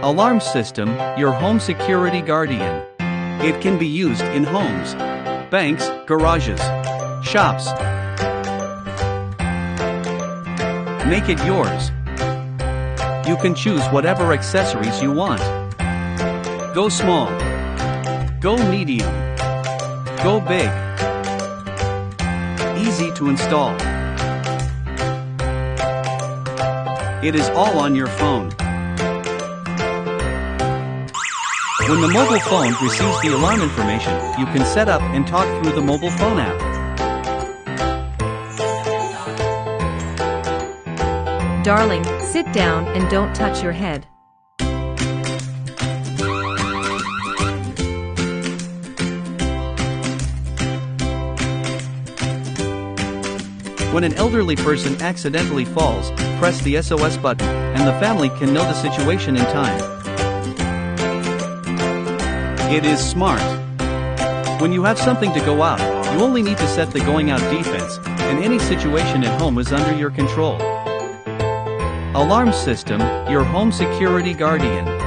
Alarm system, your home security guardian. It can be used in homes, banks, garages, shops. Make it yours. You can choose whatever accessories you want. Go small. Go medium. Go big. Easy to install. It is all on your phone. When the mobile phone receives the alarm information, you can set up and talk through the mobile phone app. Darling, sit down and don't touch your head. When an elderly person accidentally falls, press the SOS button, and the family can know the situation in time. It is smart. When you have something to go out, you only need to set the going out defense, and any situation at home is under your control. Alarm system, your home security guardian.